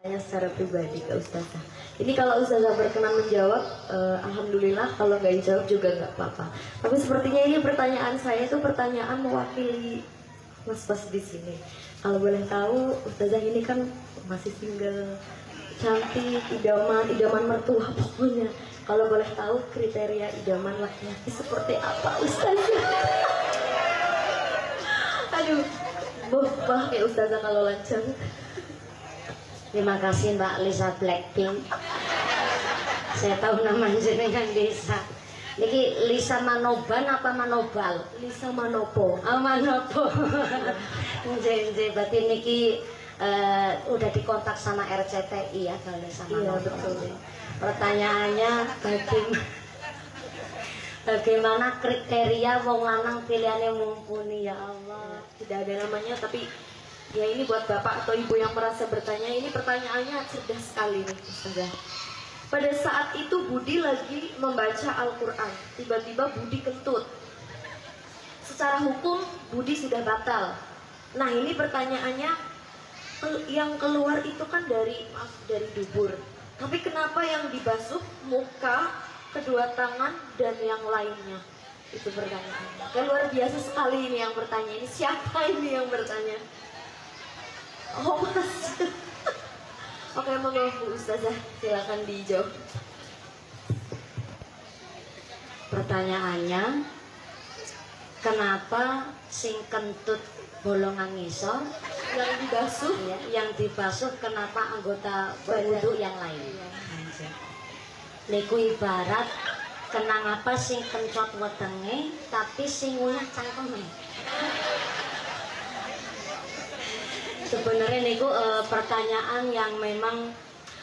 Tanya secara pribadi ke Ustazah. Ini kalau Ustazah berkenan menjawab, alhamdulillah. Kalau nggak dijawab juga nggak apa-apa. Tapi sepertinya ini pertanyaan saya itu pertanyaan mewakili mas-mas di sini. Kalau boleh tahu, Ustazah ini kan masih single, cantik, idaman mertua pokoknya. Kalau boleh tahu kriteria idaman laki-laki seperti apa Ustazah? Aduh, maaf ya Ustazah kalau lancang. Terima kasih Mbak Lisa Blackpink. Saya tahu nama jenengan Lisa. Niki Lisa Manoban apa Manobal? Lisa Manopo. Oh Manopo. Nje berarti niki udah dikontak sama RCTI ya kalau Lisa Manopo. Iya betul. Pertanyaannya bagaimana kriteria wong lanang pilihannya mumpuni ya Allah? Tidak ada namanya, tapi ya ini buat bapak atau ibu yang merasa bertanya, ini pertanyaannya cerdas sekali nih Ustazah. Pada saat itu Budi lagi membaca Al-Quran, tiba-tiba Budi kentut. Secara hukum Budi sudah batal. Nah ini pertanyaannya, yang keluar itu kan dari dubur. Tapi kenapa yang dibasuh muka, kedua tangan, dan yang lainnya? Itu pertanyaannya. Kan luar biasa sekali ini yang bertanya. Ini siapa ini yang bertanya? Oh mas. Oke, monggo Bu Ustazah, silakan dijawab. Pertanyaannya, kenapa sing kentut bolongan ngisor yang dibasuh kenapa anggota berwudu yang lain? Niku ibarat kenang apa sing kencot wetenge tapi sing ngunyah cangkeme. Sebenarnya niku pertanyaan yang memang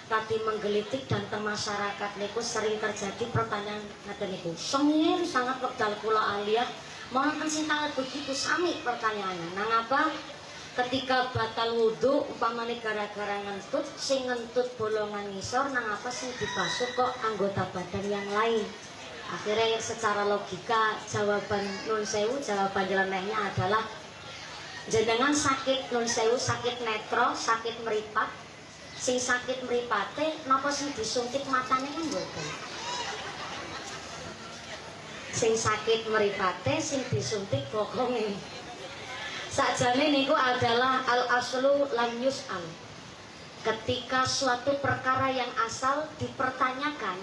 tadi menggelitik dan ke masyarakat niku sering terjadi pertanyaan ngaten niku. Sengir sangat wekdal kula aliyah mongken sing kalah begitu sami pertanyaannya. Nang apa? Ketika batal wudhu umpamane gara-gara ngentut, sing ngentut bolongan ngisor nang apa sing dibasuh kok anggota badan yang lain. Akhirnya secara logika jawaban nun sewu, jawaban jelenehnya adalah jenengan sakit nun sewu, sakit netro, sakit meripat. Sing sakit meripate napa sing disuntik matane kan mboten. Sing sakit meripate sing disuntik bokonge. Sakjane niku adalah al-aslu lam yus'al. Ketika suatu perkara yang asal dipertanyakan,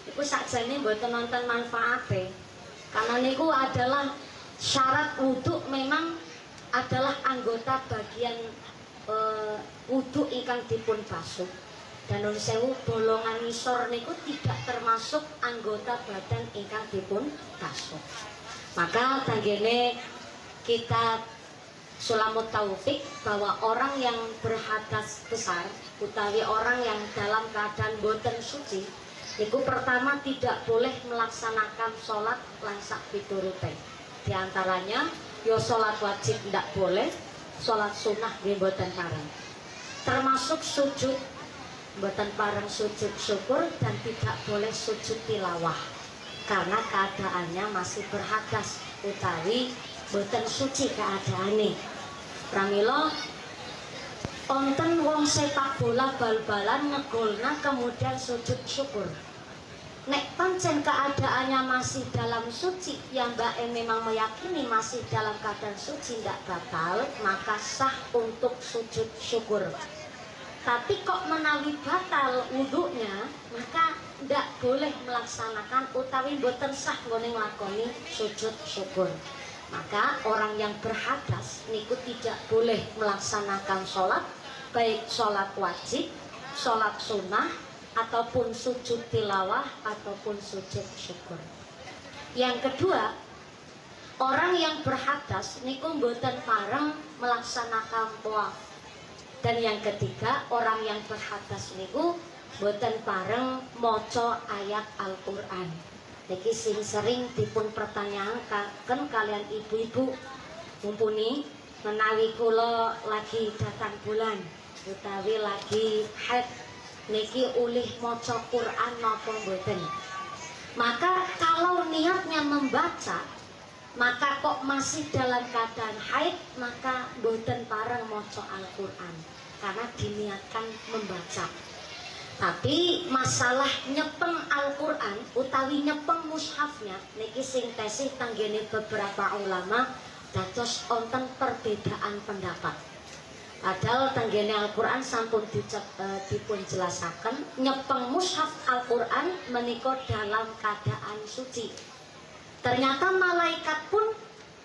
itu sakjane mboten nonton manfaate. Karena niku adalah syarat wudhu memang adalah anggota bagian wudhu ingkang dipun basuh. Dan nun sewu bolongan ngisor niku tidak termasuk anggota badan ingkang dipun basuh. Maka tanggene kita sulamut taufik bahwa orang yang berhadas besar utawi orang yang dalam keadaan boten suci itu pertama tidak boleh melaksanakan sholat lansak piturute. Di antaranya yo sholat wajib tidak boleh, sholat sunnah di boten pareng, termasuk sujud boten pareng, sujud syukur, dan tidak boleh sujud tilawah karena keadaannya masih berhadas utawi boten suci keadaane. Pramila onten wong sepak bola bal-balan ngegolna kemudian sujud syukur. Nek pancen keadaannya masih dalam suci, yang Mbak memang meyakini masih dalam keadaan suci tidak batal, maka sah untuk sujud syukur. Tapi kok menawi batal wudhunya, maka tidak boleh melaksanakan utawi boten sah nggone nglakoni sujud syukur. Maka orang yang berhadas niku tidak boleh melaksanakan sholat, baik sholat wajib, sholat sunnah, ataupun sujud tilawah, ataupun sujud syukur. Yang kedua, orang yang berhadas niku mboten pareng melaksanakan tawaf. Dan yang ketiga, orang yang berhadas niku mboten pareng maca ayat Al-Qur'an. Niki sing sering dipun pertanyakan kalian ibu-ibu, mumpuni menawi kula lagi datang bulan utawi lagi haid niki ulih maca Quran napa mboten. Maka kalau niatnya membaca, maka kok masih dalam keadaan haid, maka mboten pareng maca Al-Qur'an. karena diniatkan membaca. Tapi masalah nyepeng Al-Qur'an utawi nyepeng mushafnya niki sing tesih tanggene beberapa ulama dados wonten perbedaan pendapat. Padahal tanggene Al-Qur'an sampun dipun jelasaken nyepeng mushaf Al-Qur'an menika dalam keadaan suci. Ternyata malaikat pun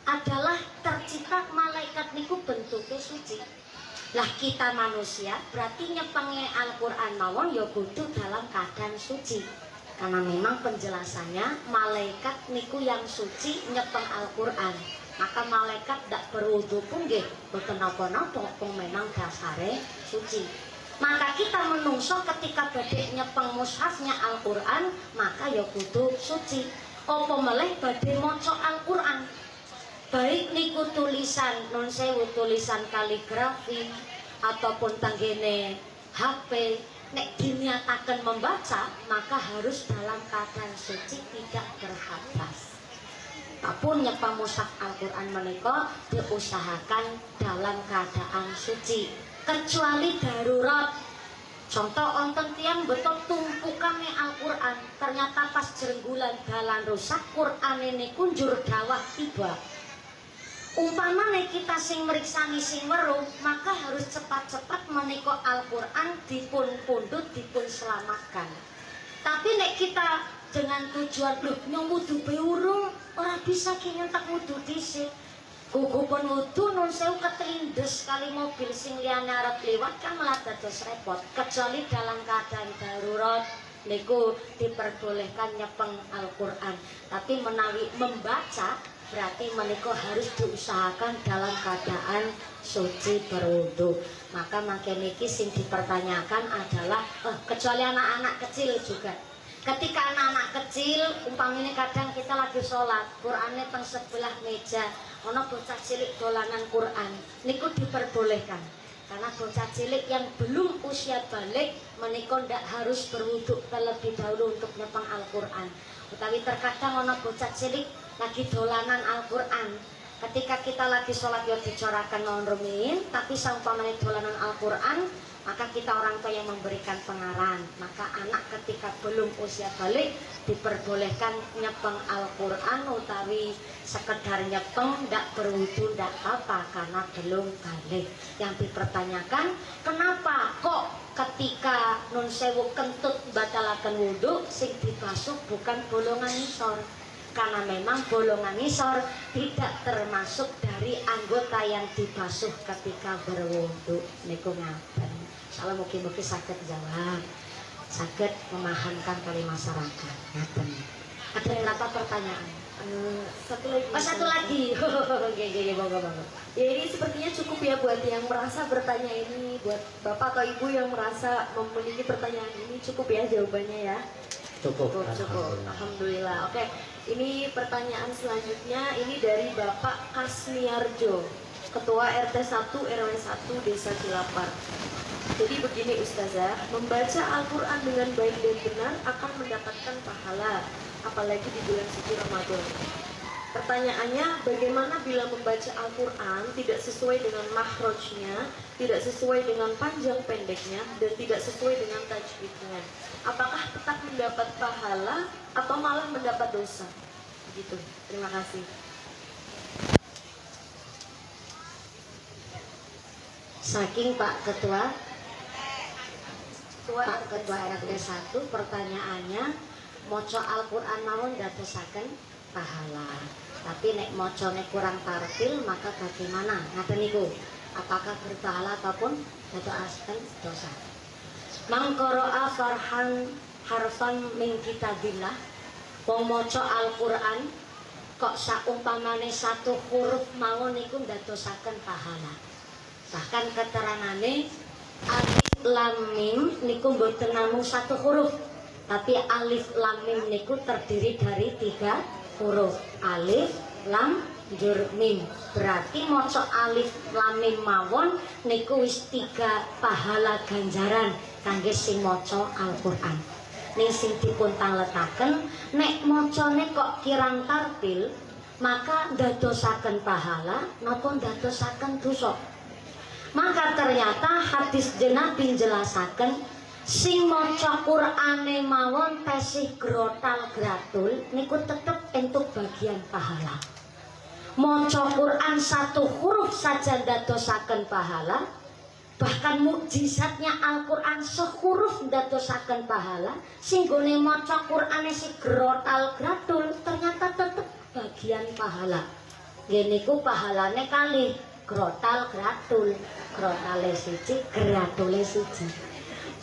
adalah tercipta, malaikat niku bentuknya suci. Lah kita manusia berarti nyepenge Al-Qur'an mawon ya kudu dalam keadaan suci. Karena memang penjelasannya malaikat niku yang suci nyepeng Al-Qur'an. Maka malaikat tidak berwudu pun nggih boten napa-napa, pun memang dasare suci. Maka kita menungso ketika badhe nyepeng mushafnya Al-Qur'an maka ya kudu suci. Apa meleh badhe maca Al-Qur'an. Baik niku tulisan non sewu tulisan kaligrafi ataupun tanggene HP, nek diniataken membaca maka harus dalam keadaan suci tidak berhadas. Apapun nyepeng mushaf Al-Qur'an menika diusahakan dalam keadaan suci, kecuali darurat. Contoh wonten tiyang betul tumpukane Al-Qur'an, ternyata pas jrenggulan dalan rusak Qur'ane niku njur dawah tiba. Umpamane kita sing meriksani sing weruh, maka harus cepat-cepat menika Al-Qur'an dipun pundhut, dipun selamatkan. Tapi nek kita dengan tujuan loh nyong wudu be urung, ora bisa ki nyentak wudu dhisik. Gugupun wudu nun sewu ketrindes kali mobil sing liyane arep liwat kan malah dados repot. Kecuali dalam keadaan darurat niku diperbolehkan nyepeng Al-Qur'an. Tapi menawi membaca berarti menika harus diusahakan dalam keadaan suci berwudu. Maka makin niki sing dipertanyakan adalah kecuali anak-anak kecil juga. Ketika anak-anak kecil umpamanya kadang kita lagi sholat, Qur'ane teng sebelah meja, ana bocah cilik dolanan Qur'an, niku diperbolehkan. Karena bocah cilik yang belum usia balik menika ndak harus berwudu terlebih dahulu untuk nyepeng Al-Qur'an. Utawi terkadang ana bocah cilik lagi dolanan Al-Qur'an. Ketika kita lagi sholat ya dicorakan non rumiyin, tapi saumpamane dolanan Al-Qur'an, maka kita orang tua yang memberikan pengaran. Maka anak ketika belum usia balik diperbolehkan nyepeng Al-Qur'an utawi sekedar nyepeng ndak berwudu ndak apa karena belum balik. Yang dipertanyakan kenapa kok ketika nun sewu kentut batalaken wudu sing dibasuh bukan bolongan ngisor? Karena memang bolongan ngisor tidak termasuk dari anggota yang dibasuh ketika berwudu. Niku ngaten. Salah mungkin saged jawab, saged memahamkan kali masyarakat. Ngaten. Ada berapa pertanyaan? Satu lagi. Satu lagi. Oke, bangga. Ya ini sepertinya cukup ya buat yang merasa bertanya ini, buat bapak atau ibu yang merasa memiliki pertanyaan ini cukup ya jawabannya ya. Cukup. Alhamdulillah. Oke, ini pertanyaan selanjutnya ini dari Bapak Kasmiarjo, Ketua RT 1 RW 1 Desa Cilapar. Jadi begini Ustazah, membaca Al-Quran dengan baik dan benar akan mendapatkan pahala, apalagi di bulan suci Ramadan. Pertanyaannya, bagaimana bila membaca Al-Quran tidak sesuai dengan makhrajnya, tidak sesuai dengan panjang pendeknya, dan tidak sesuai dengan tajwidnya? Apakah tetap mendapat pahala atau malah mendapat dosa? Begitu. Terima kasih. Saking Pak Ketua RT 1 pertanyaannya, moco Al-Quran mawon dadosaken pahala. Tapi nek mocone kurang tartil maka bagaimana? Ngaten niku. Apakah berpahala ataupun dadosaken dosa? Man qara'a farhan harfan min kitabillah, wong maca Al-Qur'an kok saumpamane satu huruf mawon niku ndadosaken pahala. Bahkan keterangane alif lam mim niku mboten namung satu huruf, tapi alif lam mim niku terdiri dari 3 huruf. Alif lam jur mim. Berarti maca alif lam mim mawon niku wis 3 pahala ganjaran kangge sing maca Al-Qur'an. Ning sing dipun tangletaken nek macane kok kirang tartil maka ndadosaken pahala napa ndadosaken dosa. Maka ternyata hadis Nabi jelasaken sing maca Qur'ane mawon tesih grotal gratul niku tetep entuk bagian pahala. Maca Qur'an satu huruf saja ndadosaken pahala. Bahkan mukjizatnya Al-Qur'an sehuruf ndadosaken pahala. Sing gone maca Qur'ane si grotal gratul ternyata tetep bagian pahala. Nggih niku pahalane kalih grotal gratul. Grotale siji, gratule siji.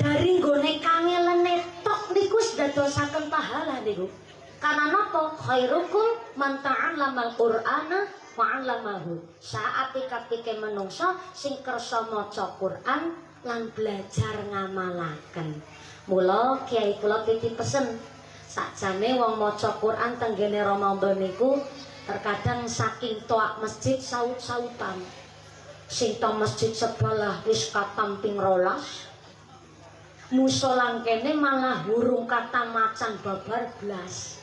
Dari nggone kangelene tok niku ndadosaken pahala niku. Karena napa? Khairukum man ta'allamal Qur'ana wa 'allamahu. Saat katike menungso sing kersa maca Qur'an lan belajar ngamalaken. Mula kiai kula titip pesen, sakjane wong maca Qur'an tenggene Ramadan niku terkadang saking toak masjid saut-sautan. Sing to masjid sebelah wis katam ping 12. Musolang kene malah hurung kata macan babar blas.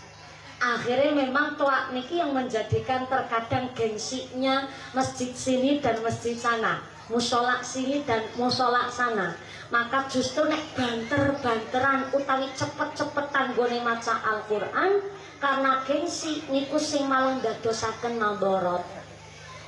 Akhirnya memang toak niki yang menjadikan terkadang gengsinya masjid sini dan masjid sana, musola sini dan musola sana. Maka justru nek banter-banteran utawi cepet-cepetan gone maca Al-Qur'an karena gengsi niku sing malah ndadosaken mandorot.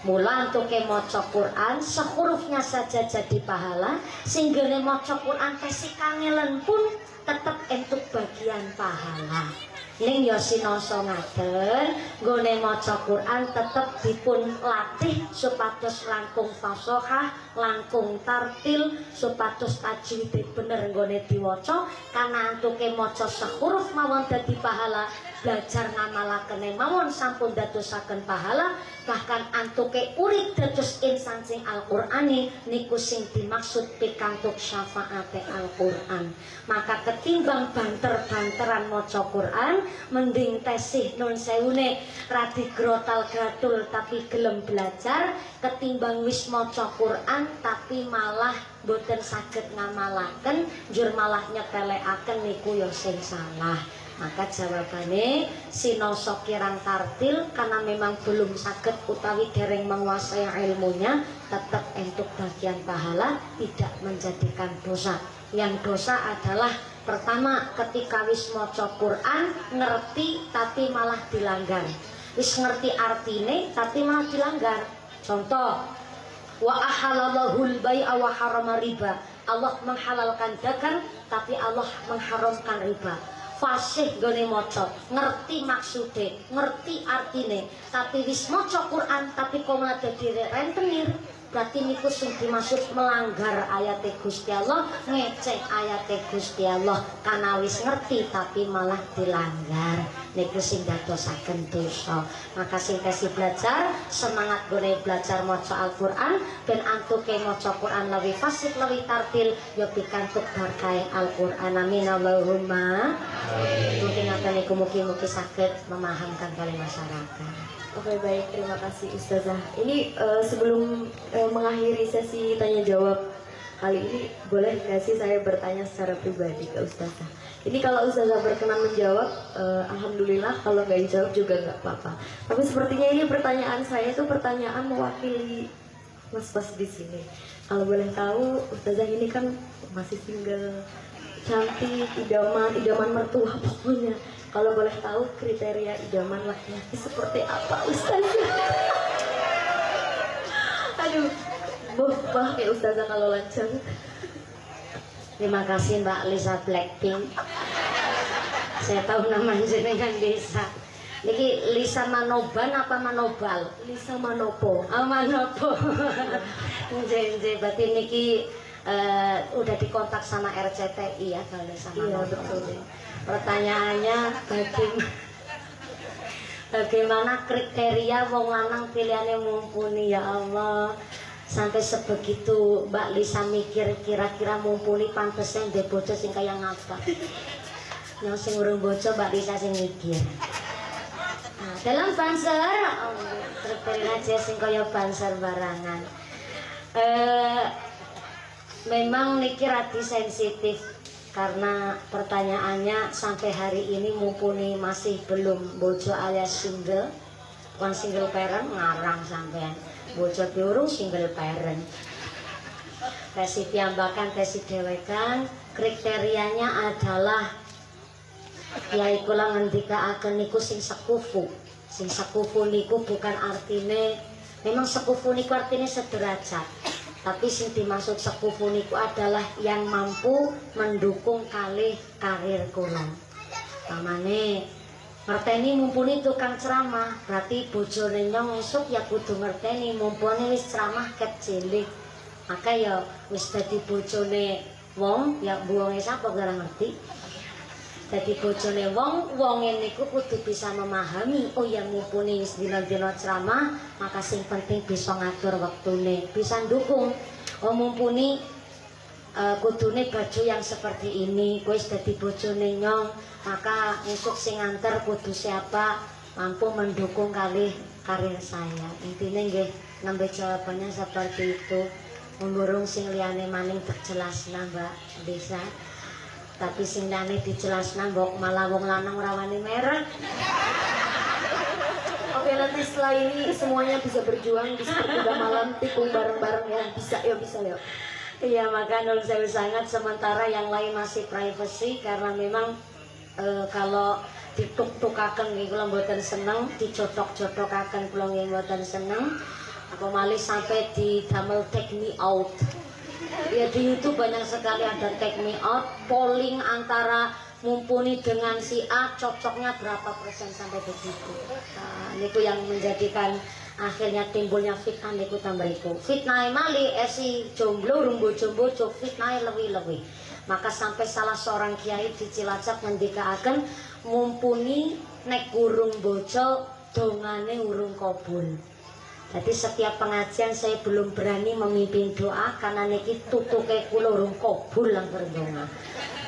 Mula antuke maca Quran sehurufnya saja jadi pahala, sehingga maca Quran tesih kangelen pun tetap entuk bagian pahala. Ning ya sinoso ngaten, nggone maca Quran tetep dipun latih supados langkung fasohah, langkung tartil, supados tajwid bener nggone diwaca, karena antuke maca sehuruf mawon dadi pahala, belajar ngamalakene mawon sampun dadosaken pahala, bahkan antuke urip dados insan sing Al-Qur'ani niku sing dimaksud pikantuk syafaate Al-Qur'an. Maka ketimbang banter-banteran maca Qur'an, mending tesih nun sewune radi grotal gratul tapi gelem belajar, ketimbang wis maca Qur'an tapi malah boten saged ngamalaken, njur malah nyepelekaken niku ya sing salah. Maka jawabannya sinoso kirang tartil karena memang belum saged utawi dereng menguasai ilmunya, tetap entuk bagian pahala, tidak menjadikan dosa. Yang dosa adalah pertama ketika wis maca Quran ngerti tapi malah dilanggar, wis ngerti artine tapi malah dilanggar. Contoh, wa ahalallahul bai'a wa harama riba. Allah menghalalkan dagang tapi Allah mengharamkan riba. Fasih gone maca, ngerti maksude, ngerti artine, tapi wis maca Quran tapi kok malah dadi rentenir, berarti niku sing dimaksud melanggar ayat Gusti Allah, ngecek ayat Gusti Allah, karena wis ngerti tapi malah dilanggar, niku sing dadosaken dosa. Maka sing tesih belajar, semangat gone belajar maca Al-Qur'an ben antuke maca Qur'an lebih fasih lebih tartil, ya pikantuk berkah Al-Qur'an. Amin Allahumma. Mungkin akan niku mugi-mugi saged memahamkan kali masyarakat. Oke, baik, terima kasih Ustazah. Ini sebelum mengakhiri sesi tanya jawab kali ini, boleh nggak sih saya bertanya secara pribadi ke Ustazah? Ini kalau Ustazah berkenan menjawab, alhamdulillah. Kalau nggak dijawab juga nggak apa-apa. Tapi sepertinya ini pertanyaan saya itu pertanyaan mewakili mas-mas di sini. Kalau boleh tahu, Ustazah ini kan masih single, cantik, idaman mertua pokoknya. Kalau boleh tahu kriteria idaman laki-laki seperti apa Ustazah? Aduh, maaf ya Ustazah kalau lancang. Terima kasih Mbak Lisa Blackpink. Saya tahu nama jenengan Lisa. Niki Lisa Manoban apa Manobal? Lisa Manopo. Oh, Manopo. Nje berarti niki udah dikontak sama RCTI ya kalau sama. Iya betul. Pertanyaannya bagaimana kriteria wong lanang pilihannya mumpuni, ya Allah, sampai sebegitu Mbak Lisa mikir kira-kira mumpuni pantesen de bojo sing kaya ngapa. Yang sing urung bojo Mbak Lisa sing mikir. Nah, dalam banser kriteria aja sing kaya banser barangan. Memang niki radi sensitif karena pertanyaannya sampai hari ini mumpuni masih belum bojo alias single, bukan single parent, ngarang sampean bojo diurung single parent. Tesi piyambakan, tesi dewekan, kriterianya adalah yaiku lah ngendikaaken niku sing sekufu. Sing sekufu niku bukan artine, memang sekufu niku artine sederajat. Tapi sing dimaksud sekufu niku adalah yang mampu mendukung kalih karir kula. Pamane ngerteni mumpuni tukang ceramah, berarti bojone nyong esuk ya kudu ngerteni mumpuni wis ceramah ket cilik. Maka ya wis dadi bojone wong, ya buange sapa ora ngerti. Dadi bojone wong, wonge niku kudu bisa memahami, oh ya mumpuni wis dina-dina ceramah, maka sing penting bisa ngatur wektune, bisa ndukung. Oh mumpuni kudune baju yang seperti ini, wis dadi bojone nyong, maka esuk sing nganter kudu siapa mampu mendukung kalih karir saya. Intinya nggih nembe jawabannya seperti itu. Mumburung sing liyane maning terjelasna Mbak Desa. Tapi sing liyane dijelasna mbok malah wong lanang ora wani merek. Oke, nanti setelah ini semuanya bisa berjuang di sepertiga malam tikung bareng-bareng ya. Bisa ya. Iya, maka nol sewu sangat, sementara yang lain masih privacy karena memang kalau dituk-tukaken nggih kula mboten seneng, dicocok-cocokaken kula nggih mboten seneng. Apa malih sampai di damel take me out. Ya di YouTube banyak sekali ada take me out, polling antara mumpuni dengan si A cocoknya berapa persen sampai begitu. Nah, niku yang menjadikan akhirnya timbulnya fitnah niku tambariku. Fitnah malih si jomblo rumbo jombo cok fitnah lewi-lewi. Maka sampai salah seorang kiai di Cilacap ngendikaaken mumpuni nek urung bojo dongane urung kabul. Jadi setiap pengajian saya belum berani memimpin doa karena niki tutuke kula urung kabul lan berdonga.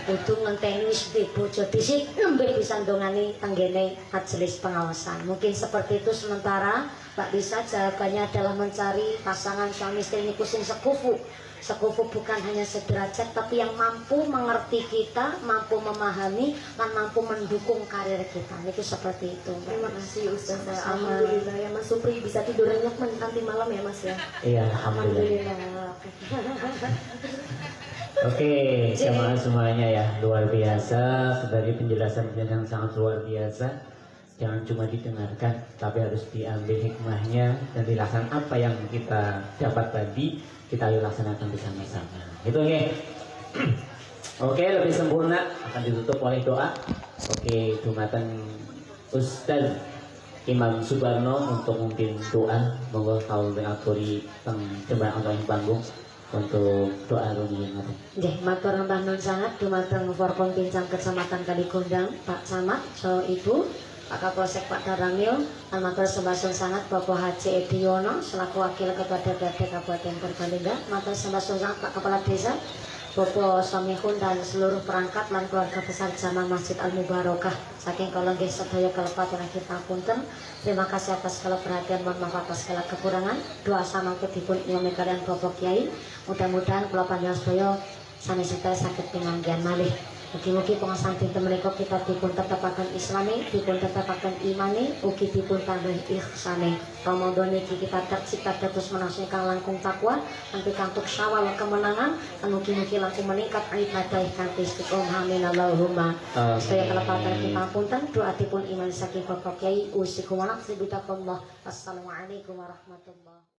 Kudu ngenteni wis bojo dhisik nembe bisa ndongani tenggene majelis pengawasan. Mungkin seperti itu sementara Mbak Bisa jawabannya adalah mencari pasangan suami istri niku sing sekufu. Sekufu bukan hanya sederajat tapi yang mampu mengerti kita, mampu memahami, dan mampu mendukung karir kita. Itu seperti itu. Terima kasih Ustaz. Alhamdulillah ya Mas Supri bisa tidur nyenyak nanti malam ya Mas ya. Iya, alhamdulillah. Oke, jamaah semuanya ya, luar biasa. Sebagai penjelasan yang sangat luar biasa. Jangan cuma didengarkan, tapi harus diambil hikmahnya dan dilaksanakan apa yang kita dapat tadi. Kita ayo laksanakan bersama-sama. Itu ya. Oke, lebih sempurna akan ditutup oleh doa. Oke, dumatan Ustaz Imam Subarno untuk mungkin doa. Monggo kau mengaturi jembatan online panggung untuk doa rumiyin. Nggih, matur nambah nun sangat dumateng Forkom Pincang Kecamatan Kalikondang, Pak Camat, so Ibu Pak Kapolsek Pak Darangil, matur sembah sangat Bapak Haji Ediono selaku Wakil Ketua DPRD Kabupaten Purbalingga, matur sembah sangat Pak Kepala Desa, Bapak Samihun dan seluruh perangkat lan keluarga besar jamaah Masjid Al Mubarakah saking kula nggih sedaya kelepatan akhir papunten. Terima kasih atas segala perhatian, mohon maaf atas segala kekurangan. Doa samangke dipun nyami kalian Bapak Kiai. Mudah-mudahan kula panjenengan sedaya sanesipun saged pinanggihan malih. Mugi-mugi pengasan dinten menika kita dipun tetapaken islami, dipun tetapaken imani, ugi dipun tambah ihsane. Ramadan iki kita tercipta dados manusia kang langkung takwa, nanti kantuk syawal kemenangan, mugi-mugi langkung meningkat ibadah kanthi istiqomah amin Allahumma. Sedaya kelepatan kita punten, doa dipun iman saking Bapak Kiai usikum wa nafsi bitakumullah. Wassalamualaikum warahmatullahi